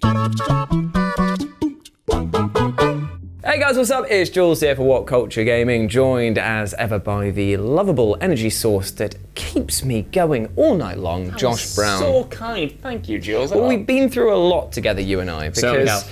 Hey guys, what's up? It's Jules here for WhatCulture Gaming, joined as ever by the lovable energy source that keeps me going all night long, Josh Brown. So kind. Thank you, Jules. Well, we've been through a lot together, you and I, because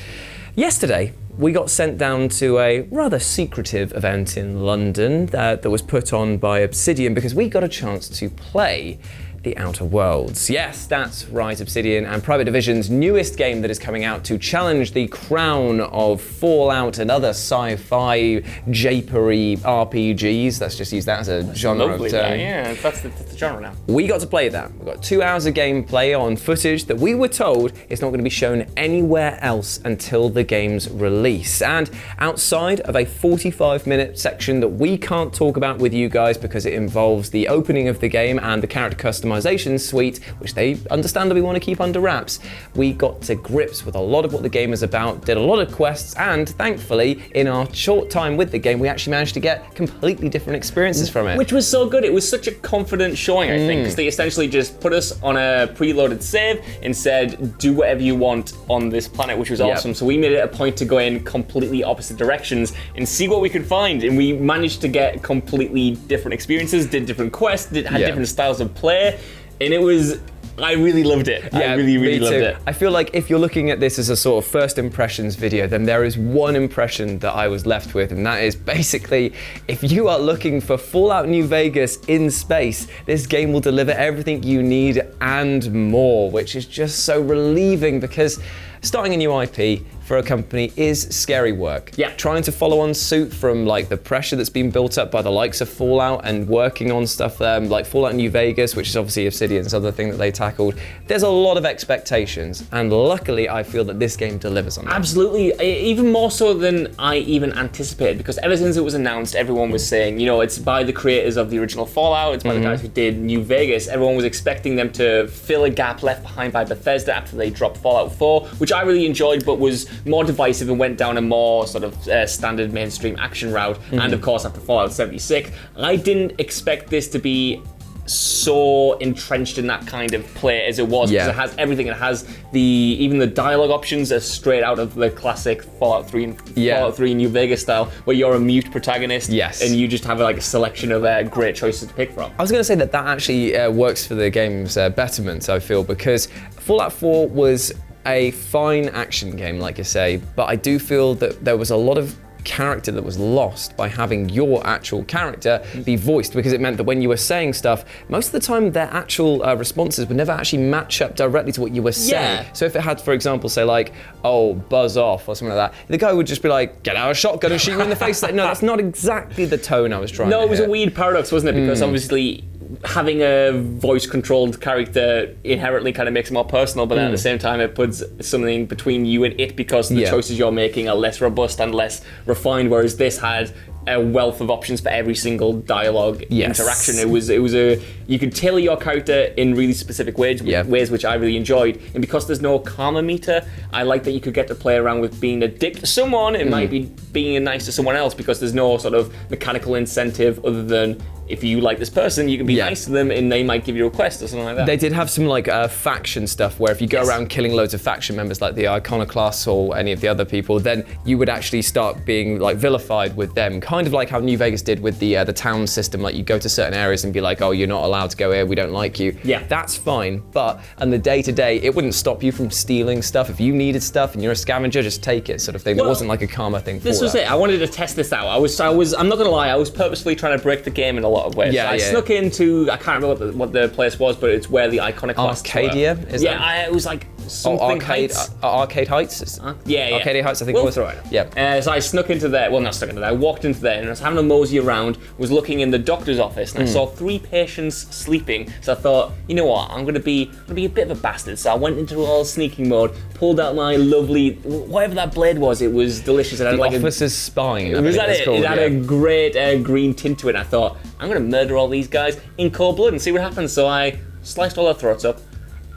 yesterday we got sent down to a rather secretive event in London that was put on by Obsidian because we got a chance to play The Outer Worlds. Yes, that's right, Obsidian and Private Division's newest game that is coming out to challenge the crown of Fallout and other sci-fi, japery RPGs. Let's just use that as a genre of term. Yeah, that's the genre now. We got to play that. We got 2 hours of gameplay on footage that we were told is not going to be shown anywhere else until the game's release. And outside of a 45-minute section that we can't talk about with you guys because it involves the opening of the game and the character customization suite, which they understandably want to keep under wraps, we got to grips with a lot of what the game is about, did a lot of quests, and thankfully, in our short time with the game, we actually managed to get completely different experiences from it. Which was so good. It was such a confident showing, I think, because they essentially just put us on a preloaded save and said, do whatever you want on this planet, which was awesome. So we made it a point to go in completely opposite directions and see what we could find. And we managed to get completely different experiences, did different quests, had different styles of play. And I really loved it. Yeah, I really loved it. I feel like if you're looking at this as a sort of first impressions video, then there is one impression that I was left with, and that is basically, if you are looking for Fallout New Vegas in space, this game will deliver everything you need and more, which is just so relieving because starting a new IP for a company is scary work. Yeah. Trying to follow on suit from like the pressure that's been built up by the likes of Fallout and working on stuff like Fallout New Vegas, which is obviously Obsidian's other thing that they tackled. There's a lot of expectations, and luckily I feel that this game delivers on that. Absolutely, even more so than I even anticipated, because ever since it was announced, everyone was saying, you know, it's by the creators of the original Fallout, it's by the guys who did New Vegas. Everyone was expecting them to fill a gap left behind by Bethesda after they dropped Fallout 4, which I really enjoyed, but was more divisive and went down a more sort of standard mainstream action route. And of course, after Fallout 76, I didn't expect this to be so entrenched in that kind of play as it was, because it has everything. It has even the dialogue options are straight out of the classic Fallout 3 and Fallout 3 New Vegas style, where you're a mute protagonist and you just have like a selection of great choices to pick from. I was going to say that actually works for the game's betterment, I feel, because Fallout 4 was a fine action game, like you say, but I do feel that there was a lot of character that was lost by having your actual character be voiced, because it meant that when you were saying stuff, most of the time their actual responses would never actually match up directly to what you were saying. So if it had, for example, say like, oh, buzz off or something like that, the guy would just be like, get out a shotgun and shoot you in the face. Like, no, that's not exactly the tone I was trying to hit. No, it was a weird paradox, wasn't it? Because obviously having a voice-controlled character inherently kind of makes it more personal, but then at the same time it puts something between you and it, because the choices you're making are less robust and less refined, whereas this had a wealth of options for every single dialogue interaction. It was you could tailor your character in really specific ways which I really enjoyed. And because there's no karma meter, I like that you could get to play around with being a dick to someone. It might be being nice to someone else, because there's no sort of mechanical incentive other than if you like this person, you can be nice to them and they might give you a quest or something like that. They did have some like faction stuff where if you go around killing loads of faction members like the Iconoclasts or any of the other people, then you would actually start being like vilified with them. Kind of like how New Vegas did with the town system. Like you go to certain areas and be like, oh, you're not allowed to go here, we don't like you. Yeah. That's fine, but on the day-to-day, it wouldn't stop you from stealing stuff. If you needed stuff and you're a scavenger, just take it sort of thing. There wasn't like a karma thing for this was it. I wanted to test this out. I'm not gonna lie, I was purposefully trying to break the game in a lot of ways. I snuck into, I can't remember what the place was, but it's where the Iconoclasts Arcadia? were. It was like something Heights. Arcade Heights? Arcadia Heights, I think it was. Right. Yeah. So I snuck into there. Well, not snuck into there. I walked into there and I was having a mosey around, was looking in the doctor's office, and I saw 3 patients sleeping. So I thought, you know what, I'm gonna be a bit of a bastard. So I went into all sneaking mode, pulled out my lovely, whatever that blade was, it was delicious. It had like officer's spine. Was that it? It had a great green tint to it. And I thought, I'm gonna murder all these guys in cold blood and see what happens. So I sliced all their throats up,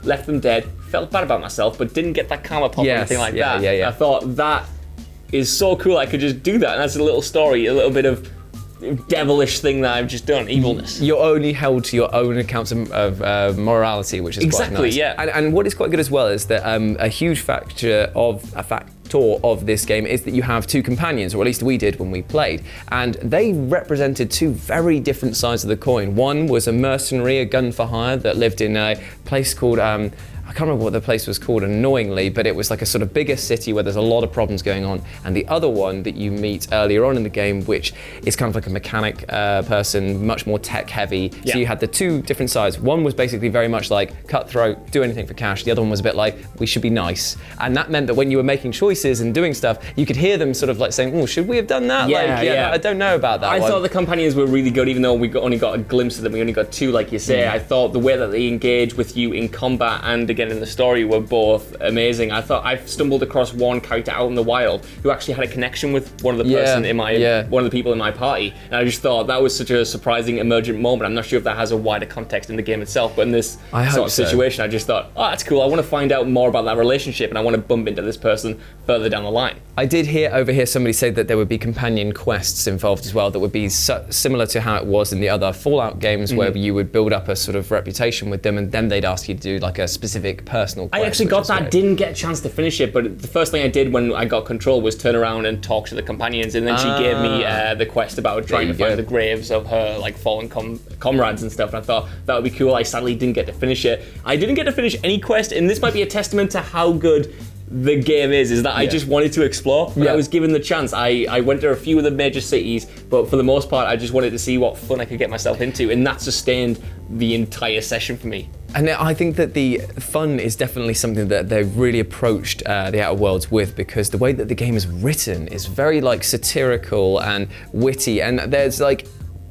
left them dead, felt bad about myself, but didn't get that karma pop or anything like that. I thought that is so cool. I could just do that, and that's a little story, a little bit of devilish thing that I've just done, evilness. You're only held to your own accounts of morality, which is quite nice. Yeah. And what is quite good as well is that a huge factor of this game is that you have two companions, or at least we did when we played, and they represented two very different sides of the coin. One was a mercenary, a gun for hire, that lived in a place called I can't remember what the place was called, annoyingly, but it was like a sort of bigger city where there's a lot of problems going on. And the other one that you meet earlier on in the game, which is kind of like a mechanic person, much more tech heavy. Yeah. So you had the two different sides. One was basically very much like cutthroat, do anything for cash. The other one was a bit like, we should be nice. And that meant that when you were making choices and doing stuff, you could hear them sort of like saying, oh, should we have done that? Yeah. I don't know about that I one. thought the companions were really good, even though we only got a glimpse of them. We only got two, like you say. I thought the way that they engage with you in combat and again in the story were both amazing. I thought I stumbled across one character out in the wild who actually had a connection with one of the person in my one of the people in my party, and I just thought that was such a surprising emergent moment. I'm not sure if that has a wider context in the game itself, but in this sort of situation, I just thought, oh, that's cool. I want to find out more about that relationship, and I want to bump into this person further down the line. I did overhear somebody say that there would be companion quests involved as well that would be similar to how it was in the other Fallout games, where you would build up a sort of reputation with them, and then they'd ask you to do like a specific personal quest. I actually got that, didn't get a chance to finish it, but the first thing I did when I got control was turn around and talk to the companions, and then she gave me the quest about trying to find the graves of her like fallen comrades and stuff, and I thought that would be cool. I sadly didn't get to finish it. I didn't get to finish any quest, and this might be a testament to how good the game is that I just wanted to explore. When I was given the chance, I went to a few of the major cities, but for the most part I just wanted to see what fun I could get myself into, and that sustained the entire session for me. And I think that the fun is definitely something that they've really approached the Outer Worlds with, because the way that the game is written is very like satirical and witty, and there's like,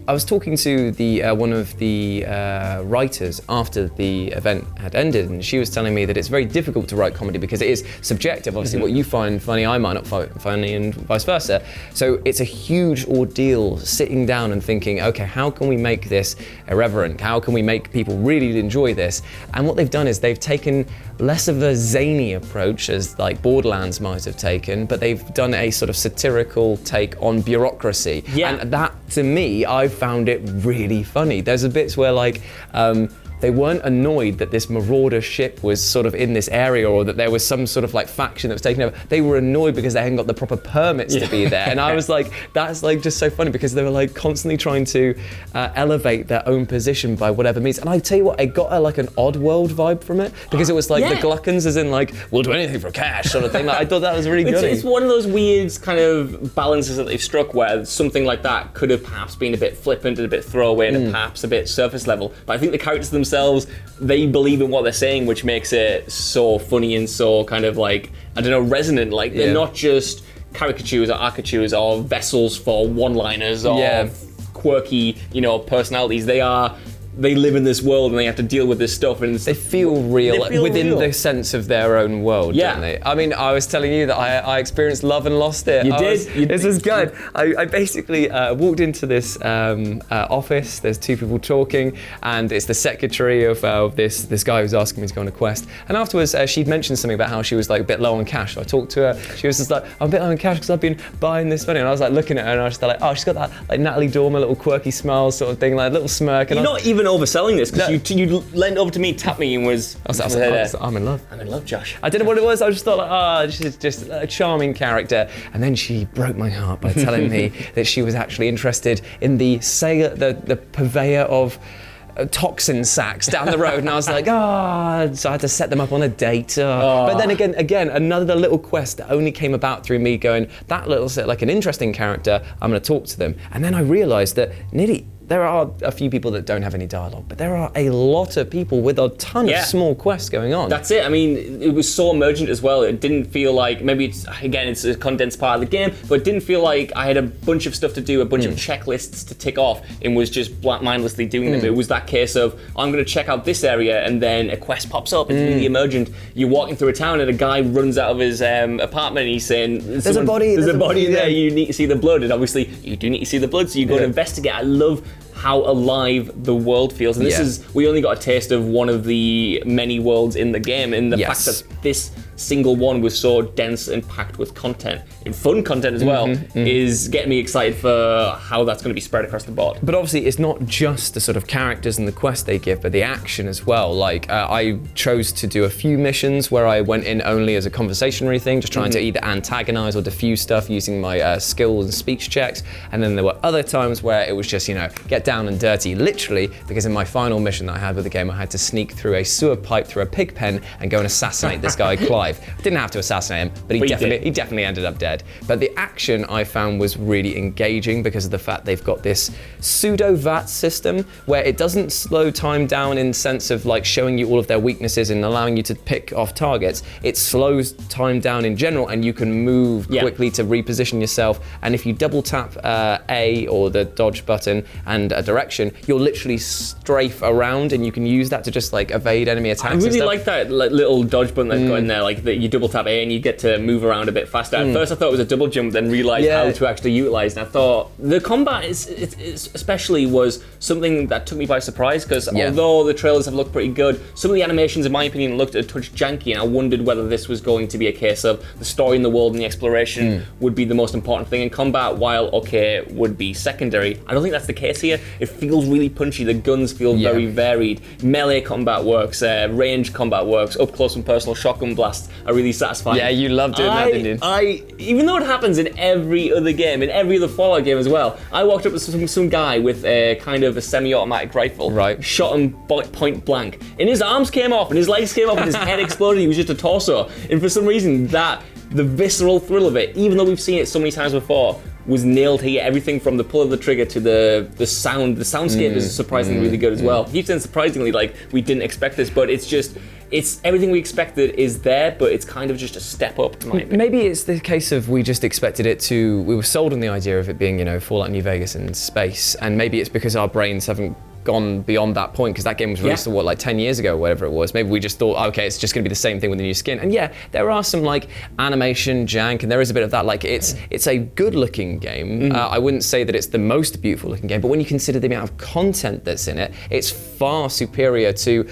I was talking to one of the writers after the event had ended, and she was telling me that it's very difficult to write comedy because it is subjective. Obviously, what you find funny, I might not find funny, and vice versa. So it's a huge ordeal sitting down and thinking, okay, how can we make this irreverent? How can we make people really enjoy this? And what they've done is they've taken less of a zany approach as like Borderlands might have taken, but they've done a sort of satirical take on bureaucracy. Yeah. And that, to me, I found it really funny. There's a bits where like, they weren't annoyed that this marauder ship was sort of in this area, or that there was some sort of like faction that was taking over. They were annoyed because they hadn't got the proper permits to be there. And I was like, that's like just so funny, because they were like constantly trying to elevate their own position by whatever means. And I tell you what, I got like an Oddworld vibe from it, because it was like the Gluckans, as in like, we'll do anything for cash sort of thing. Like, I thought that was really good. It's one of those weird kind of balances that they've struck, where something like that could have perhaps been a bit flippant and a bit throwaway and perhaps a bit surface level. But I think the characters themselves, they believe in what they're saying, which makes it so funny and so kind of like, I don't know, resonant. Like, they're not just caricatures or arcatures or vessels for one-liners or quirky, personalities. They live in this world and they have to deal with this stuff, and they feel real within the sense of their own world, don't they? I mean, I was telling you that I experienced love and lost it. This is good. I basically walked into this office. There's two people talking, and it's the secretary of this guy who's asking me to go on a quest. And afterwards, she'd mentioned something about how she was like a bit low on cash. So I talked to her. She was just like, I'm a bit low on cash because I've been buying this money. And I was like looking at her, and I was just like, oh, she's got that like Natalie Dormer little quirky smile sort of thing, like a little smirk. And you're not even overselling this, because you leaned over to me, tapped me, and I was like, I'm in love. I'm in love, Josh. I didn't know what it was. I just thought like, she's just a charming character. And then she broke my heart by telling me that she was actually interested in the purveyor of toxin sacks down the road, and I was like, so I had to set them up on a date. But then again, another little quest that only came about through me going, that little like an interesting character, I'm going to talk to them. And then I realised that there are a few people that don't have any dialogue, but there are a lot of people with a ton of small quests going on. That's it. I mean, it was so emergent as well. It didn't feel like, maybe it's a condensed part of the game, but it didn't feel like I had a bunch of stuff to do, a bunch of checklists to tick off, and was just mindlessly doing them. It was that case of, I'm going to check out this area, and then a quest pops up. It's really emergent. You're walking through a town, and a guy runs out of his apartment, and he's saying, there's a body there, you need to see the blood. And obviously, you do need to see the blood, so you go to investigate. I love how alive the world feels, and we only got a taste of one of the many worlds in the game, and the fact that this single one was so dense and packed with content fun content as well, is getting me excited for how that's going to be spread across the board. But obviously, it's not just the sort of characters and the quests they give, but the action as well. Like, I chose to do a few missions where I went in only as a conversationary thing, just trying to either antagonize or diffuse stuff using my skills and speech checks. And then there were other times where it was just, get down and dirty, literally, because in my final mission that I had with the game, I had to sneak through a sewer pipe through a pig pen and go and assassinate this guy, Clive. Didn't have to assassinate him, but he definitely ended up dead. But the action I found was really engaging because of the fact they've got this pseudo VAT system where it doesn't slow time down in sense of like showing you all of their weaknesses and allowing you to pick off targets. It slows time down in general, and you can move quickly to reposition yourself. And if you double tap A or the dodge button and a direction, you'll literally strafe around, and you can use that to just like evade enemy attacks. I really like that little dodge button they've got in there, like that you double tap A and you get to move around a bit faster. At first I thought it was a double jump, then realised how to actually utilise it. And I thought the combat especially was something that took me by surprise, because although the trailers have looked pretty good, some of the animations in my opinion looked a touch janky, and I wondered whether this was going to be a case of the story in the world and the exploration would be the most important thing in combat, while would be secondary. I don't think that's the case here. It feels really punchy, the guns feel very varied, melee combat works, range combat works, up close and personal shotgun blasts are really satisfying. Yeah, you love doing that, didn't you? Even though it happens in every other game, in every other Fallout game as well, I walked up to some guy with a kind of a semi-automatic rifle, shot him point blank, and his arms came off, and his legs came off, and his head exploded. He was just a torso, and for some reason, the visceral thrill of it, even though we've seen it so many times before, was nailed here. Everything from the pull of the trigger to the sound. The soundscape is surprisingly really good as well. I keep saying surprisingly, like we didn't expect this, but it's everything we expected is there, but it's kind of just a step up. Maybe it's the case of we just expected it to. We were sold on the idea of it being, Fallout New Vegas in space, and maybe it's because our brains haven't gone beyond that point, because that game was released 10 years ago, whatever it was. Maybe we just thought, okay, it's just going to be the same thing with the new skin. And there are some like animation jank, and there is a bit of that. Like it's a good looking game. I wouldn't say that it's the most beautiful looking game, but when you consider the amount of content that's in it, it's far superior to,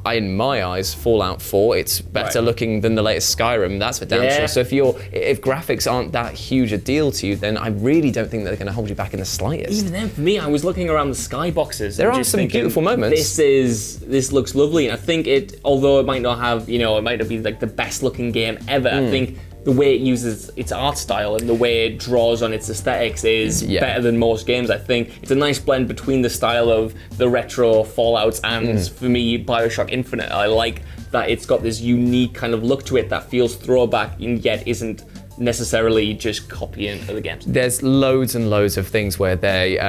in my eyes, Fallout 4. It's better looking than the latest Skyrim. That's for damn sure. So if graphics aren't that huge a deal to you, then I really don't think that they're going to hold you back in the slightest. Even then, for me, I was looking around the skyboxes. There are some beautiful moments. This looks lovely, and I think although it might not have, it might not be like the best looking game ever, I think the way it uses its art style and the way it draws on its aesthetics is better than most games. I think it's a nice blend between the style of the retro Fallouts and, for me, BioShock Infinite. I like that it's got this unique kind of look to it that feels throwback and yet isn't necessarily just copying other games. There's loads and loads of things where they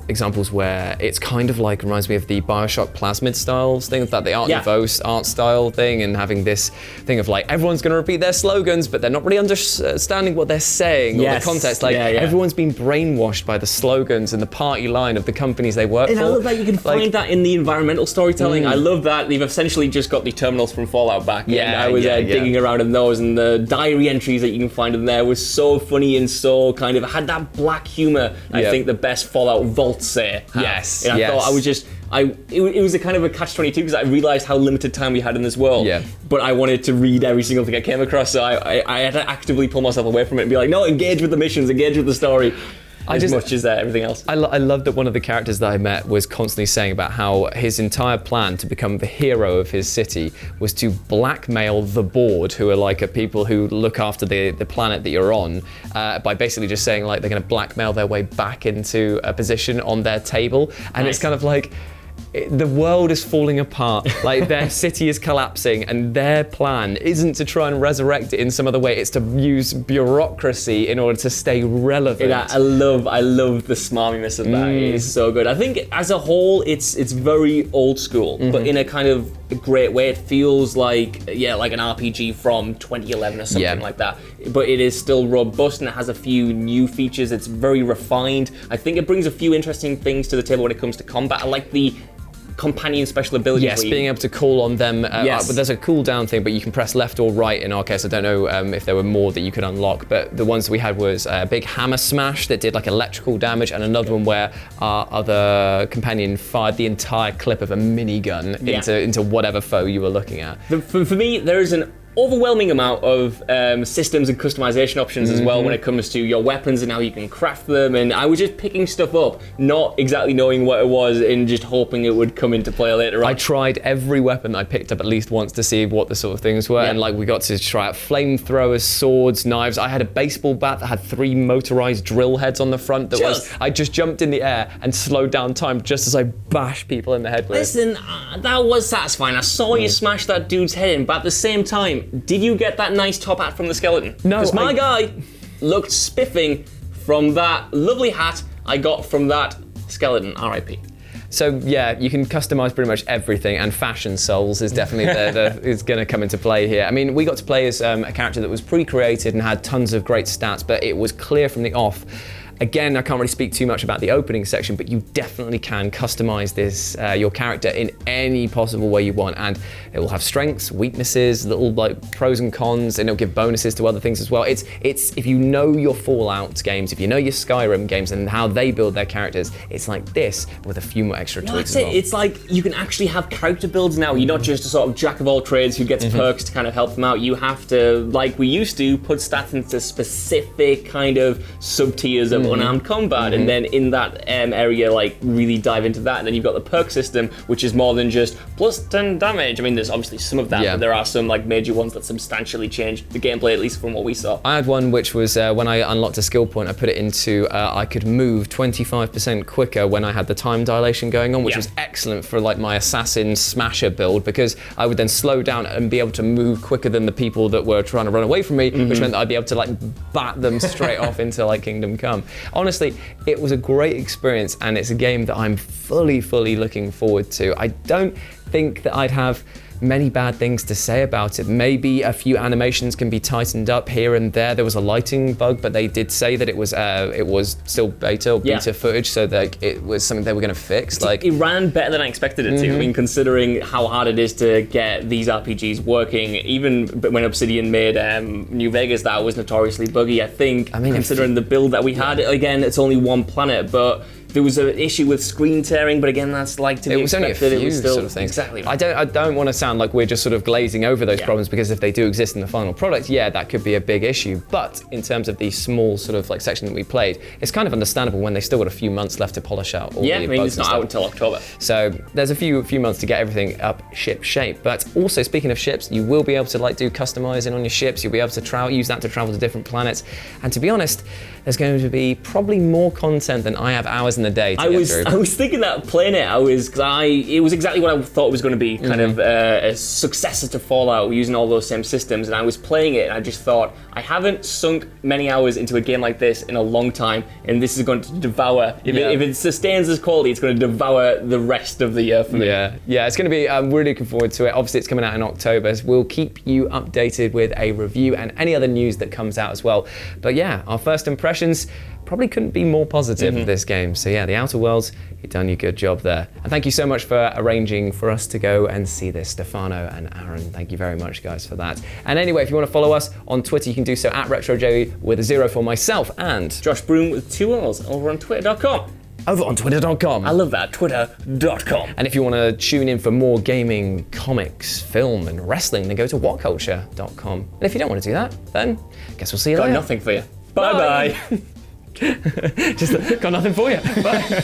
examples where it's kind of like reminds me of the BioShock Plasmid styles thing, that the Art Nouveau art style thing, and having this thing of like everyone's going to repeat their slogans, but they're not really understanding what they're saying or the context. Like everyone's been brainwashed by the slogans and the party line of the companies they work for. I love that you can find that in the environmental storytelling. I love that they've essentially just got the terminals from Fallout back. I was digging around in those, and the diary entries that you can find in there was so funny and so kind of had that black humor. I think the best Fallout vaults say. Yes. And I thought it was a kind of a catch-22, because I realised how limited time we had in this world. But I wanted to read every single thing I came across, so I had to actively pull myself away from it and be like, no, engage with the missions, engage with the story. As much as everything else. I love that one of the characters that I met was constantly saying about how his entire plan to become the hero of his city was to blackmail the board, who are like people who look after the planet that you're on, by basically just saying like they're going to blackmail their way back into a position on their table. And it's kind of like, the world is falling apart, like their city is collapsing, and their plan isn't to try and resurrect it in some other way, it's to use bureaucracy in order to stay relevant. I love the smarminess of that. It is so good. I think as a whole it's very old school, but in a kind of great way. It feels like an RPG from 2011 or something like that, but it is still robust and it has a few new features. It's very refined. I think it brings a few interesting things to the table when it comes to combat. I like the companion special abilities. Yes, being able to call on them. But there's a cooldown thing, but you can press left or right in our case. I don't know if there were more that you could unlock, but the ones we had was a big hammer smash that did like electrical damage, and another one where our other companion fired the entire clip of a minigun into whatever foe you were looking at. For me, there is an overwhelming amount of systems and customization options as well when it comes to your weapons and how you can craft them, and I was just picking stuff up, not exactly knowing what it was and just hoping it would come into play later on. I tried every weapon I picked up at least once to see what the sort of things were, and like we got to try out flamethrowers, swords, knives. I had a baseball bat that had 3 motorized drill heads on the front I just jumped in the air and slowed down time just as I bashed people in the head with. Listen, that was satisfying. I saw you smash that dude's head in, but at the same time, did you get that nice top hat from the skeleton? No. Because my guy looked spiffing from that lovely hat I got from that skeleton, RIP. So yeah, you can customize pretty much everything, and fashion souls is definitely is going to come into play here. I mean, we got to play as a character that was pre-created and had tons of great stats, but it was clear from the off. Again, I can't really speak too much about the opening section, but you definitely can customize this your character in any possible way you want, and it will have strengths, weaknesses, little like pros and cons, and it'll give bonuses to other things as well. It's if you know your Fallout games, if you know your Skyrim games and how they build their characters, it's like this with a few more extra tweaks. That's it. It's like you can actually have character builds now. You're not just a sort of jack of all trades who gets perks to kind of help them out. You have to, like we used to, put stats into specific kind of sub-tiers of unarmed combat, and then in that area, like really dive into that. And then you've got the perk system, which is more than just plus 10 damage. I mean, there's obviously some of that, but there are some like major ones that substantially change the gameplay, at least from what we saw. I had one which was when I unlocked a skill point, I put it into I could move 25% quicker when I had the time dilation going on, which was excellent for like my assassin smasher build, because I would then slow down and be able to move quicker than the people that were trying to run away from me, which meant that I'd be able to like bat them straight off into like Kingdom Come. Honestly, it was a great experience, and it's a game that I'm fully looking forward to. I don't think that I'd have many bad things to say about it. Maybe a few animations can be tightened up here and there. There was a lighting bug, but they did say that it was still beta or beta footage, so that it was something they were going to fix. Like, it ran better than I expected it to. I mean, considering how hard it is to get these RPGs working, even when Obsidian made New Vegas, that was notoriously buggy. I mean, considering the build that we had, again, it's only one planet, but there was an issue with screen tearing, but again, that's like to be expected. It was only a few sort of things. Exactly. I don't want to sound like we're just sort of glazing over those problems, because if they do exist in the final product, that could be a big issue. But in terms of the small sort of like section that we played, it's kind of understandable when they still got a few months left to polish out all the bugs. I mean, it's not out until October. So there's a few months to get everything up ship shape. But also, speaking of ships, you will be able to like do customizing on your ships. You'll be able to use that to travel to different planets. And to be honest, there's going to be probably more content than I have hours in the day to get through. I was thinking that playing it, it was exactly what I thought it was going to be, kind of a successor to Fallout, using all those same systems. And I was playing it, and I just thought, I haven't sunk many hours into a game like this in a long time, and this is going to devour. If it sustains this quality, it's going to devour the rest of the year for me. Yeah, it's going to be. I'm really looking forward to it. Obviously, it's coming out in October. So we'll keep you updated with a review and any other news that comes out as well. But yeah, our first impressions probably couldn't be more positive of this game. So yeah, The Outer Worlds, you've done your good job there. And thank you so much for arranging for us to go and see this, Stefano and Aaron. Thank you very much, guys, for that. And anyway, if you want to follow us on Twitter, you can do so at RetroJoey with a 0 for myself, and Josh Broom with 2 L's over on Twitter.com. Over on Twitter.com. I love that, Twitter.com. And if you want to tune in for more gaming, comics, film, and wrestling, then go to WhatCulture.com. And if you don't want to do that, then I guess we'll see you later. Got nothing for you. Bye-bye. Just got nothing for you. Bye.